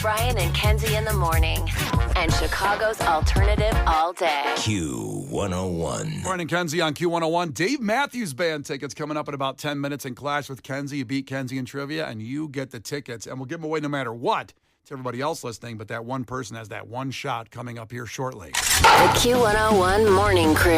Brian and Kenzie in the morning. And Chicago's alternative all day. Q101. Brian and Kenzie on Q101. Dave Matthews Band tickets coming up in about 10 minutes in Clash with Kenzie. You beat Kenzie in trivia, and you get the tickets. And we'll give them away no matter what to everybody else listening, but that one person has that one shot coming up here shortly. The Q101 Morning Crew.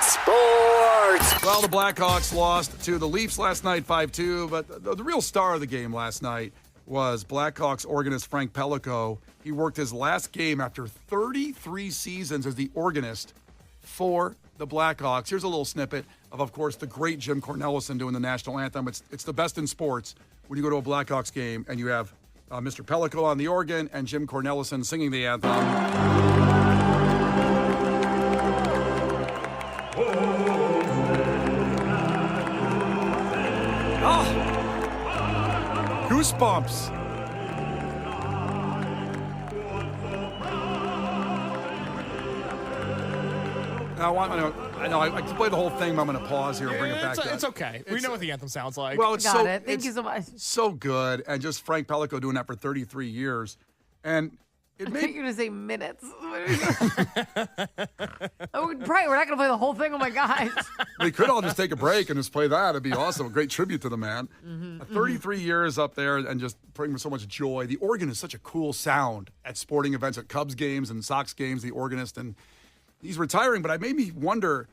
Sports. Well, the Blackhawks lost to the Leafs last night 5-2, but the real star of the game last night was Blackhawks organist Frank Pellico. He worked his last game after 33 seasons as the organist for the Blackhawks. Here's a little snippet of course, the great Jim Cornelison doing the national anthem. It's the best in sports when you go to a Blackhawks game and you have Mr. Pellico on the organ and Jim Cornelison singing the anthem. Oh, goosebumps. I can play the whole thing, but I'm going to pause here and bring it back. It's okay. We know what the anthem sounds like. Well, it's Got it. Thank you so much. So good, and just Frank Pellico doing that for 33 years, and it I made. think you're going to say minutes. Oh, Brian, we're not going to play the whole thing. Oh, my gosh. We could all just take a break and just play that. It'd be awesome. A great tribute to the man. 33 years up there and just bringing so much joy. The organ is such a cool sound at sporting events, at Cubs games and Sox games, the organist, and he's retiring, but it made me wonder,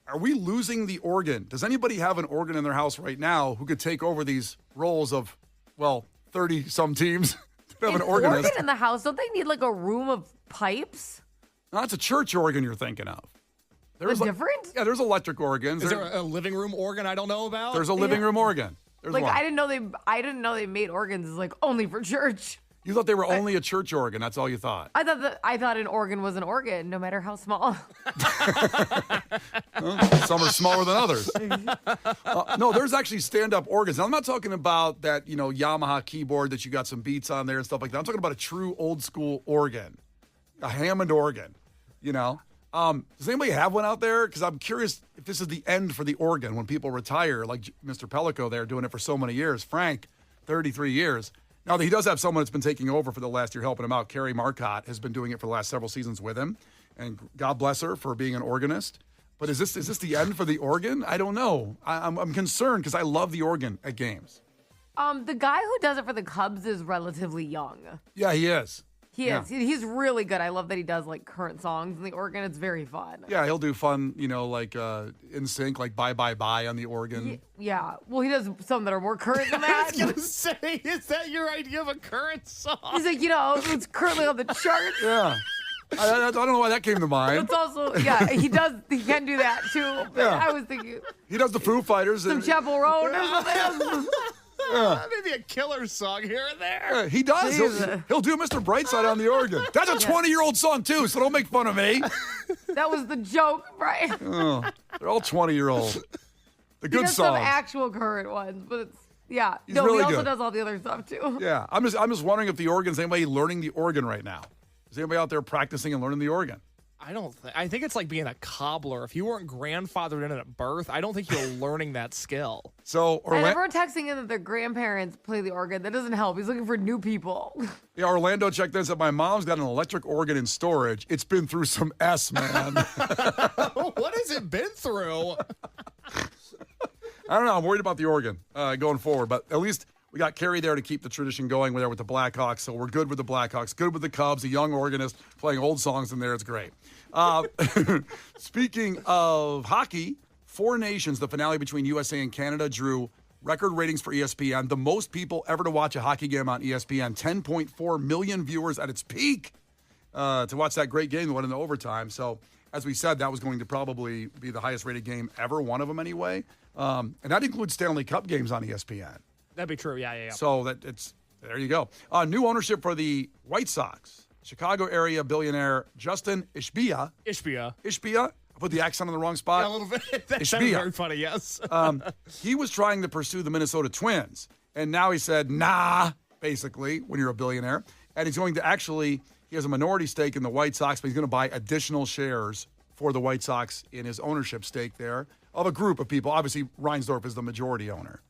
are we losing the organ? Does anybody have an organ in their house right now who could take over these roles of, 30-some teams to have an organist? Organ in the house, don't they need like a room of pipes? No, it's a church organ you're thinking of. There's different? Yeah, there's electric organs. Is there a living room organ I don't know about? There's a living room organ. There's Like one. I didn't know they made organs like only for church. You thought they were only a church organ. That's all you thought. I thought an organ was an organ, no matter how small. Some are smaller than others. No, there's actually stand-up organs. Now, I'm not talking about that, Yamaha keyboard that you got some beats on there and stuff like that. I'm talking about a true old-school organ, a Hammond organ, Does anybody have one out there? Because I'm curious if this is the end for the organ when people retire, like Mr. Pellico there doing it for so many years. Frank, 33 years. Now, he does have someone that's been taking over for the last year, helping him out. Carrie Marcotte has been doing it for the last several seasons with him. And God bless her for being an organist. But is this the end for the organ? I don't know. I'm concerned because I love the organ at games. The guy who does it for the Cubs is relatively young. Yeah, he is. He is. He's really good. I love that he does like current songs in the organ. It's very fun. Yeah, he'll do fun, like In Sync, like Bye Bye Bye on the organ. Yeah. Well, he does some that are more current than that. I was going to say, is that your idea of a current song? He's like, it's currently on the charts. Yeah. I don't know why that came to mind. It's also, he can do that too. But Yeah. I was thinking He does the Foo Fighters. some Chapel Road or something. Maybe a killer song here and there. Yeah, he does. He'll do Mr. Brightside on the organ. That's a 20-year-old song, too, so don't make fun of me. That was the joke, Brian. They're all 20-year-old. The He good does some songs. actual current ones, but it's, yeah. He's No, really he also good. does all the other stuff too. Yeah, I'm just wondering if the organ's anybody learning the organ right now. Is anybody out there practicing and learning the organ? I think it's like being a cobbler. If you weren't grandfathered in at birth, I don't think you're learning that skill. So, And everyone texting in that their grandparents play the organ. That doesn't help. He's looking for new people. Yeah, Orlando checked in and said, my mom's got an electric organ in storage. It's been through some S, man. What has it been through? I don't know. I'm worried about the organ going forward, but at least we got Carrie there to keep the tradition going there with the Blackhawks. So we're good with the Blackhawks, good with the Cubs, a young organist playing old songs in there. It's great. Speaking of hockey, Four Nations, the finale between USA and Canada, drew record ratings for ESPN. The most people ever to watch a hockey game on ESPN, 10.4 million viewers at its peak to watch that great game that went into overtime. So, as we said, that was going to probably be the highest rated game ever, one of them anyway. And that includes Stanley Cup games on ESPN. That'd be true. Yeah. So there you go. New ownership for the White Sox. Chicago area billionaire Justin Ishbia. I put the accent on the wrong spot. Yeah, a little bit. That sounded very funny, yes. He was trying to pursue the Minnesota Twins, and now he said, nah, basically, when you're a billionaire. And he's going to he has a minority stake in the White Sox, but he's going to buy additional shares for the White Sox in his ownership stake there of a group of people. Obviously, Reinsdorf is the majority owner.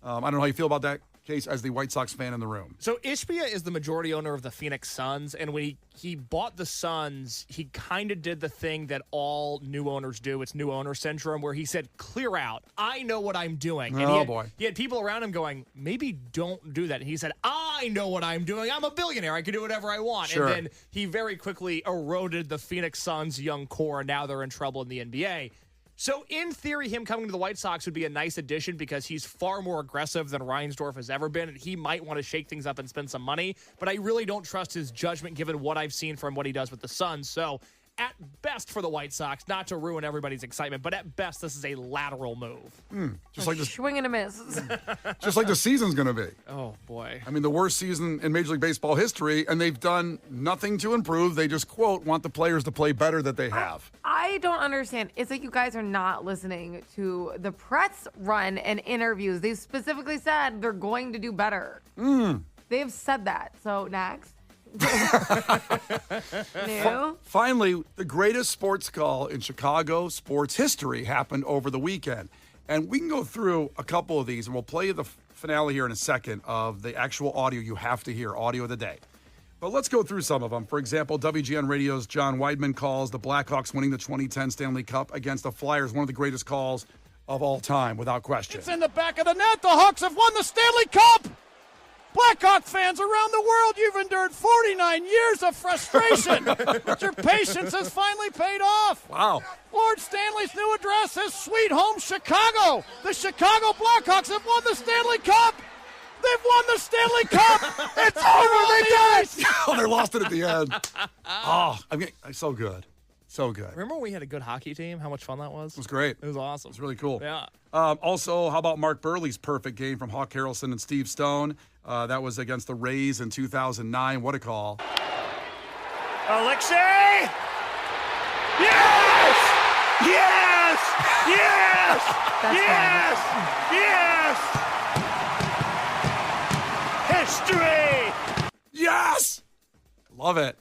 I don't know how you feel about that, case as the White Sox fan in the room. So Ishbia is the majority owner of the Phoenix Suns, and when he bought the Suns, he kind of did the thing that all new owners do. It's new owner syndrome, where he said, clear out. I know what I'm doing. And he had people around him going, maybe don't do that. And he said, I know what I'm doing. I'm a billionaire. I can do whatever I want. Sure. And then he very quickly eroded the Phoenix Suns' young core, and now they're in trouble in the NBA. So, in theory, him coming to the White Sox would be a nice addition because he's far more aggressive than Reinsdorf has ever been, and he might want to shake things up and spend some money. But I really don't trust his judgment given what I've seen from what he does with the Suns. So, at best for the White Sox, not to ruin everybody's excitement, but at best, this is a lateral move. Just like Swing and a miss. just like the season's going to be. Oh, boy. I mean, the worst season in Major League Baseball history, and they've done nothing to improve. They just, quote, want the players to play better that they have. I don't understand. It's like you guys are not listening to the press run and interviews. They specifically said they're going to do better. They've said that. So, next. New. Finally, the greatest sports call in Chicago sports history happened over the weekend. And we can go through a couple of these, and we'll play you the finale here in a second of the actual audio you have to hear, audio of the day. But let's go through some of them. For example, WGN Radio's John Weidman calls the Blackhawks winning the 2010 Stanley Cup against the Flyers one of the greatest calls of all time, without question. It's in the back of the net. The Hawks have won the Stanley Cup. Blackhawk fans around the world, you've endured 49 years of frustration, but your patience has finally paid off. Wow. Lord Stanley's new address is Sweet Home Chicago. The Chicago Blackhawks have won the Stanley Cup. They've won the Stanley Cup. It's over. They did. Oh, they lost it at the end. Oh, I mean, so good. So good. Remember when we had a good hockey team? How much fun that was? It was great. It was awesome. It's really cool. Yeah. Also, how about Mark Burley's perfect game from Hawk Harrelson and Steve Stone? That was against the Rays in 2009. What a call. Alexei! Yes! Yes! Yes! Yes! Yes! History! Yes! Love it.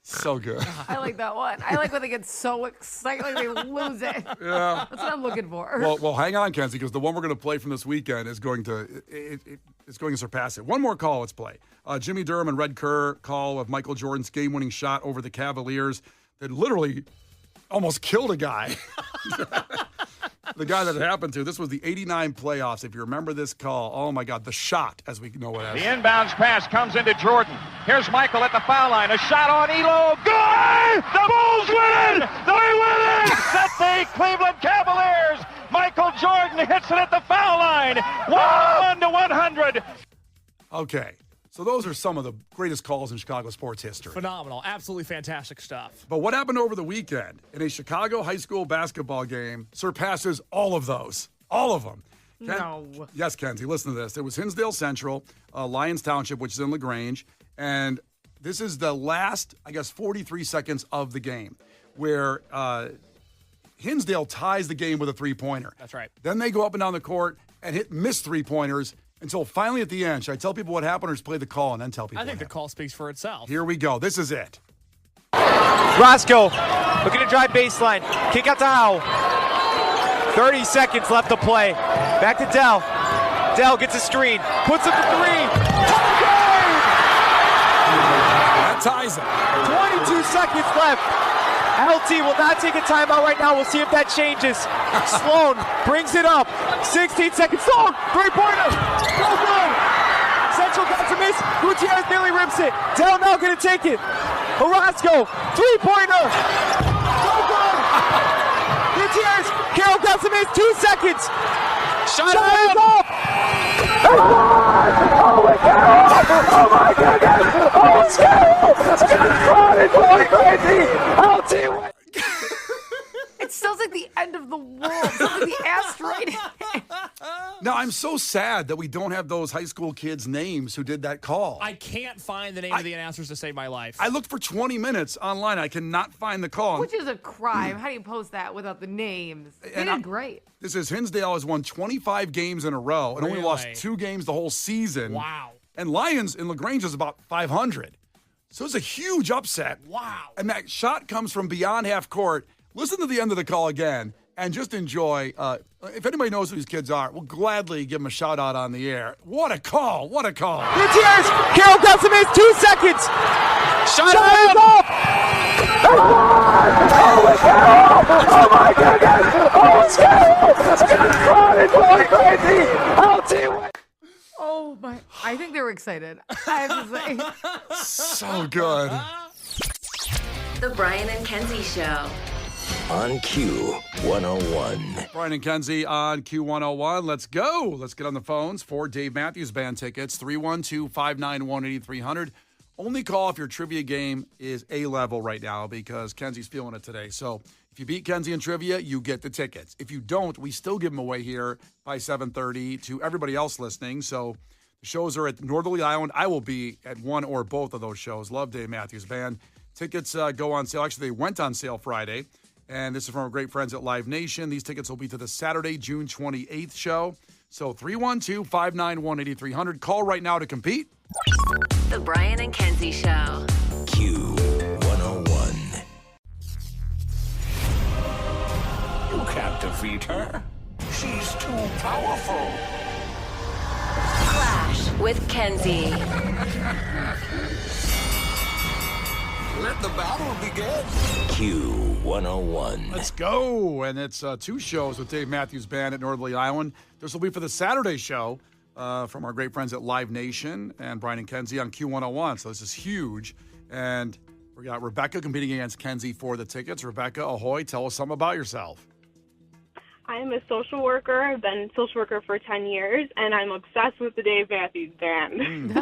So good. I like that one. I like when they get so excited, like they lose it. Yeah. That's what I'm looking for. Well, hang on, Kenzie, because the one we're going to play from this weekend is going to it's going to surpass it. One more call. Let's play. Jimmy Durham and Red Kerr call of Michael Jordan's game-winning shot over the Cavaliers that literally almost killed a guy. The guy that it happened to. This was the 89 playoffs. If you remember this call, oh my God, the shot, as we know it as. The inbounds pass comes into Jordan. Here's Michael at the foul line. A shot on Elo. Good! The Bulls win it! They win it! Set the Cleveland Cavaliers. Michael Jordan hits it at the foul line. 101 to 100. Okay. So those are some of the greatest calls in Chicago sports history. Phenomenal. Absolutely fantastic stuff. But what happened over the weekend in a Chicago high school basketball game surpasses all of those. All of them. No. Yes, Kenzie, listen to this. It was Hinsdale Central, Lyons Township, which is in LaGrange, and this is the last, 43 seconds of the game where Hinsdale ties the game with a three-pointer. That's right. Then they go up and down the court and miss three-pointers until finally at the end. Should I tell people what happened or just play the call and then tell people I think what the happened? call speaks for itself. Here we go. This is it. Roscoe looking to drive baseline. Kick out to Howe. 30 seconds left to play. Back to Dell. Dell gets a screen. Puts up the three. That ties it. 22 seconds left. LT will not take a timeout right now. We'll see if that changes. Sloan brings it up. 16 seconds. Sloan, three-pointer. Go good. Central got to miss. Gutierrez nearly rips it. Dell now going to take it. Orozco, three-pointer. Go good. Gutierrez, Carroll got to miss. 2 seconds. Shot is off. Oh my God! Oh my goodness! Oh, it's Carroll! It's going crazy! LT. It sounds like the end of the world. It sounds like the asteroid. Now, I'm so sad that we don't have those high school kids' names who did that call. I can't find the name of the announcers to save my life. I looked for 20 minutes online. I cannot find the call. Which is a crime. How do you post that without the names? They did great. This is Hinsdale has won 25 games in a row and only lost Really? 2 games the whole season. Wow. And Lyons in LaGrange is about 500. So it's a huge upset. Wow. And that shot comes from beyond half court. Listen to the end of the call again. and just enjoy. If anybody knows who these kids are, we'll gladly give them a shout out on the air. What a call! What a call! Gutierrez, Carroll grabs him in 2 seconds. Shot is off. Oh my goodness! Oh, it's Carroll! It's going crazy! LT. Oh my! I think they were excited. I have to say. So good. The Brian and Kenzie Show. On Q101. Brian and Kenzie on Q101. Let's go. Let's get on the phones for Dave Matthews Band tickets. 312-591-8300. Only call if your trivia game is A-level right now because Kenzie's feeling it today. So if you beat Kenzie in trivia, you get the tickets. If you don't, we still give them away here by 7:30 to everybody else listening. So the shows are at Northerly Island. I will be at one or both of those shows. Love Dave Matthews Band. Tickets go on sale. Actually, they went on sale Friday. And this is from our great friends at Live Nation. These tickets will be to the Saturday, June 28th show. So 312-591-8300. Call right now to compete. The Brian and Kenzie Show. Q101. You can't defeat her. She's too powerful. Clash with Kenzie. Let the battle begin. Q101. Let's go. And it's 2 shows with Dave Matthews Band at Northerly Island. This will be for the Saturday show from our great friends at Live Nation and Brian and Kenzie on Q101. So this is huge. And we got Rebecca competing against Kenzie for the tickets. Rebecca, ahoy. Tell us something about yourself. I'm a social worker. I've been a social worker for 10 years, and I'm obsessed with the Dave Matthews Band.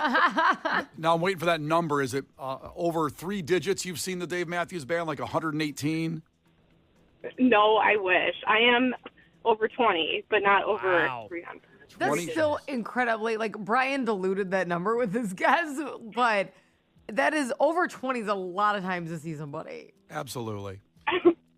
Now I'm waiting for that number. Is it over 3 digits you've seen the Dave Matthews Band, like 118? No, I wish. I am over 20, but not over Wow. 300. That's still incredibly, like, Brian diluted that number with his guess, but that is over 20 is a lot of times to see somebody. Absolutely.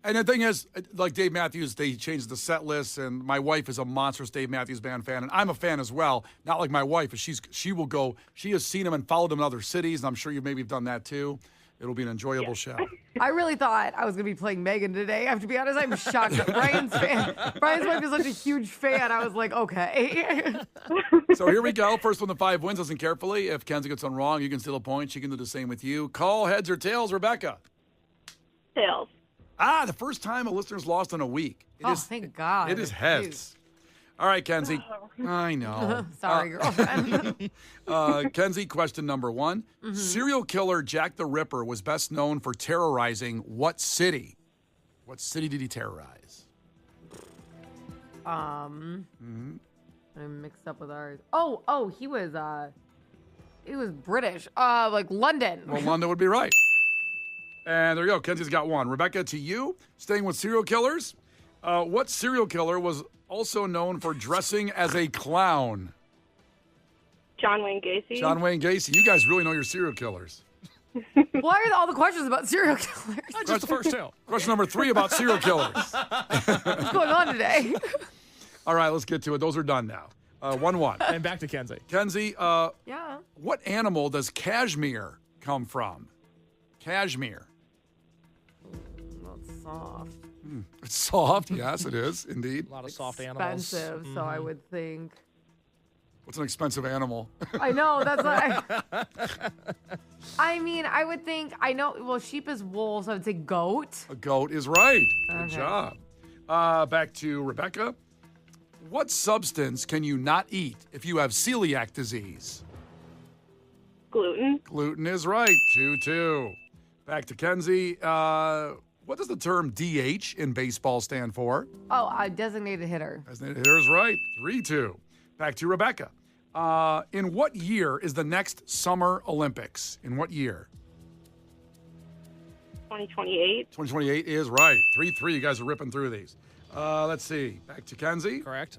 And the thing is, like Dave Matthews, they changed the set list, and my wife is a monstrous Dave Matthews Band fan, and I'm a fan as well. Not like my wife, but she will go. She has seen him and followed him in other cities, and I'm sure you maybe have done that too. It'll be an enjoyable show. I really thought I was going to be playing Megan today. I have to be honest, I'm shocked that Brian's wife is such a huge fan. I was like, okay. So here we go. First one to 5 wins. Listen carefully. If Kenzie gets one wrong, you can steal a point. She can do the same with you. Call heads or tails, Rebecca. Tails. The first time a listener's lost in a week. Thank God. It is heads. All right, Kenzie. I know. Sorry, girlfriend. Kenzie, question number 1. Mm-hmm. Serial killer Jack the Ripper was best known for terrorizing what city? What city did he terrorize? I'm mixed up with ours. Oh, he was British. Like London. Well, London would be right. And there you go. Kenzie's got one. Rebecca, to you, staying with serial killers. What serial killer was also known for dressing as a clown? John Wayne Gacy. John Wayne Gacy. You guys really know your serial killers. Why are all the questions about serial killers? Just the first 2. Question number 3 about serial killers. What's going on today? All right, let's get to it. Those are done now. 1-1. And back to Kenzie. Kenzie, Yeah. what animal does cashmere come from? Cashmere. That's soft. It's soft. Yes, it is, indeed. A lot of soft animals. Expensive, so I would think. What's an expensive animal? I know, that's what I mean, I would think, I know, well, sheep is wool, so I would say goat. A goat is right. Good Okay. job. Back to Rebecca. What substance can you not eat if you have celiac disease? Gluten. Gluten is right. 2-2. Back to Kenzie. What does the term DH in baseball stand for? Oh, a designated hitter. Designated hitter is right. 3-2. Back to Rebecca. In what year is the next Summer Olympics? In what year? 2028. 2028 is right. 3-3. You guys are ripping through these. Let's see. Back to Kenzie. Correct.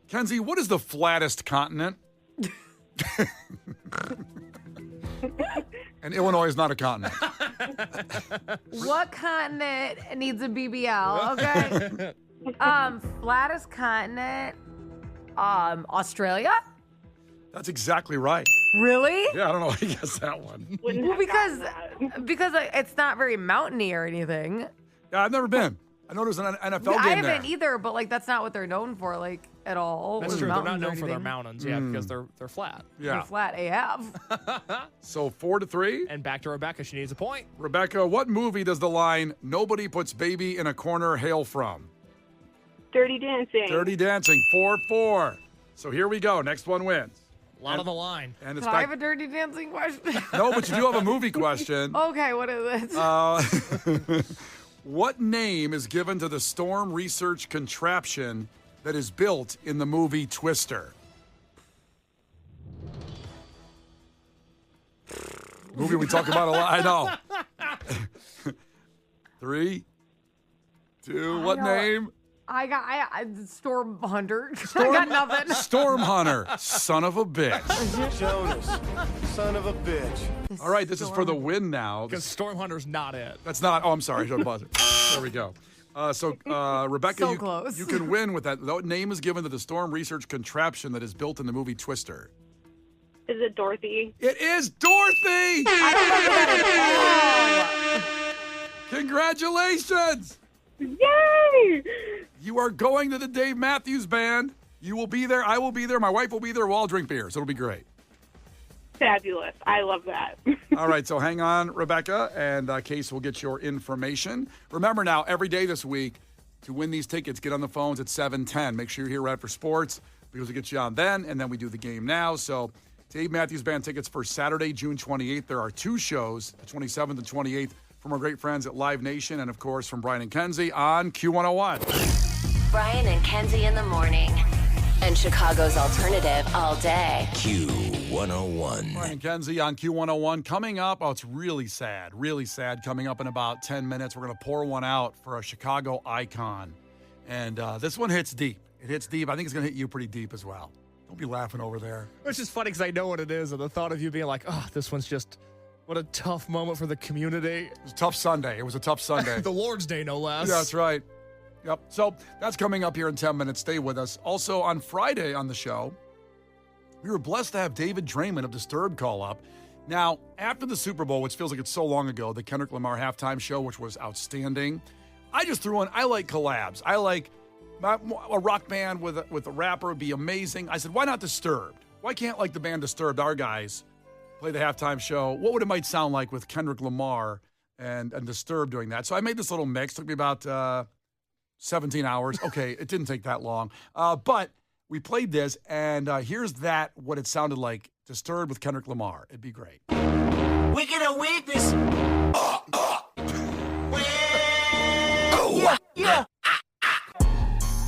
Kenzie, what is the flattest continent? And Illinois is not a continent. What continent needs a BBL? Okay. Flattest continent. Australia? That's exactly right. Really? Yeah, I don't know. I guess that one. Wouldn't Well, have gotten that. because it's not very mountainy or anything. Yeah, I've never been. I know there's an NFL I game there. haven't either, but like that's not what they're known for, like at all. That's Or true. They're not mountains or known for their anything. mountains, yeah, because they're flat. Yeah. They're flat AF. So 4-3. And back to Rebecca. She needs a point. Rebecca, what movie does the line "Nobody puts baby in a corner" hail from? Dirty Dancing. Dirty Dancing. 4-4. So here we go. Next one wins. A lot on the line. And it's Can I back. have a Dirty Dancing question? No, but you do have a movie question. Okay, what is it? What name is given to the storm research contraption that is built in the movie Twister? Movie we talk about a lot. I know. 3, 2, what know. name? I Storm Hunter. I got nothing. Storm Hunter. Son of a bitch. Jonas, son of a bitch. All right, this is for the win now. Because Storm Hunter's not it. That's not. Oh, I'm sorry. I should have buzzed it. There we go. Rebecca, So close. you can win with that. That name is given to the storm research contraption that is built in the movie Twister. Is it Dorothy? It is Dorothy! I don't remember that at all. Congratulations! Yay! You are going to the Dave Matthews Band. You will be there. I will be there. My wife will be there. We'll all drink beers. It'll be great. Fabulous. I love that. All right, so hang on, Rebecca, and Case will get your information. Remember now, every day this week, to win these tickets, get on the phones at 7:10. Make sure you're here right after sports because we get you on then, and then we do the game now. So Dave Matthews Band tickets for Saturday, June 28th. There are 2 shows, the 27th and 28th, from our great friends at Live Nation, and of course from Brian and Kenzie on Q101. Brian and Kenzie in the morning. And Chicago's alternative all day. Q101. Brian and Kenzie on Q101. Coming up, it's really sad. Coming up in about 10 minutes, we're going to pour one out for a Chicago icon. And this one hits deep. It hits deep. I think it's going to hit you pretty deep as well. Don't be laughing over there. Which is funny because I know what it is, and the thought of you being like, oh, this one's just, what a tough moment for the community. It was a tough Sunday. The Lord's Day, no less. Yeah, that's right. Yep. So that's coming up here in 10 minutes. Stay with us. Also, on Friday on the show, we were blessed to have David Draymond of Disturbed call up. Now, after the Super Bowl, which feels like it's so long ago, the Kendrick Lamar halftime show, which was outstanding, I just threw in, I like collabs. I like a rock band with a rapper would be amazing. I said, why not Disturbed? Why can't like the band Disturbed, our guys, play the halftime show? What would it might sound like with Kendrick Lamar and Disturbed doing that? So I made this little mix. Took me about 17 hours. Okay, it didn't take that long. But we played this, and here's what it sounded like, Disturbed with Kendrick Lamar. It'd be great. We get a weakness. Yeah.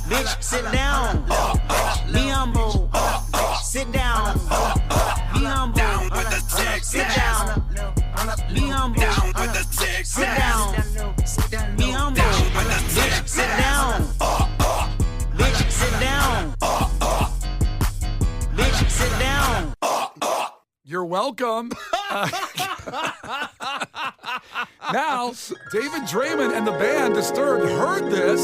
Bitch, sit down. Be humble. Sit down. Be humble. Sit down. Be humble. Sit down. Be humble. Bitch, sit down. Bitch, sit down. Bitch, sit down. You're welcome. Now, David Draymond and the band Disturbed heard this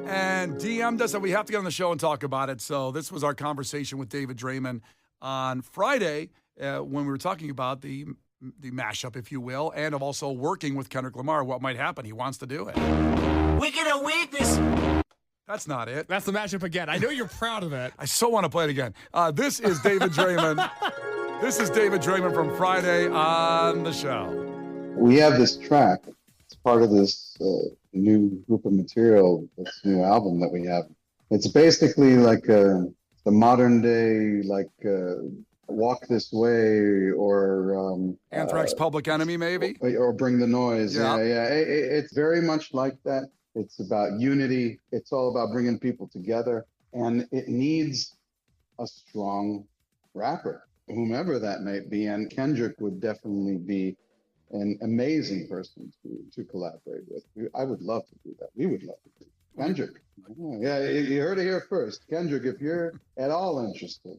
and DM'd us that we have to get on the show and talk about it. So this was our conversation with David Draymond on Friday when we were talking about the mashup, if you will, and of also working with Kendrick Lamar, what might happen. He wants to do it. We get a weakness. That's not it. That's the mashup again. I know you're proud of it. I so want to play it again. This is David Draymond. This is David Draymond from Friday on the show. We have this track. It's part of this new group of material, this new album that we have. It's basically like the modern day, like Walk This Way or Anthrax Public Enemy, maybe? Or Bring the Noise. Yeah. It's very much like that. It's about unity. It's all about bringing people together. And it needs a strong rapper, whomever that may be. And Kendrick would definitely be an amazing person to collaborate with. I would love to do that. We would love to do that. Kendrick. Yeah, you heard it here first. Kendrick, if you're at all interested,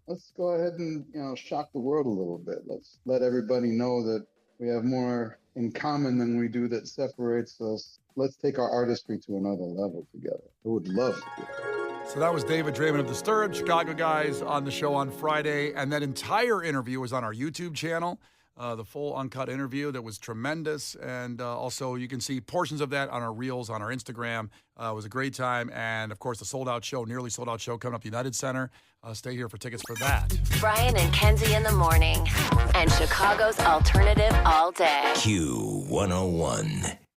let's go ahead and, shock the world a little bit. Let's let everybody know that we have more in common than we do that separates us. Let's take our artistry to another level together. I would love to do that. So that was David Draymond of Disturbed, Chicago guys on the show on Friday. And that entire interview was on our YouTube channel. the full uncut interview that was tremendous. And also you can see portions of that on our reels on our Instagram. It was a great time. And, of course, the sold-out show, nearly sold-out show coming up at the United Center. Stay here for tickets for that. Brian and Kenzie in the morning. And Chicago's alternative all day. Q101.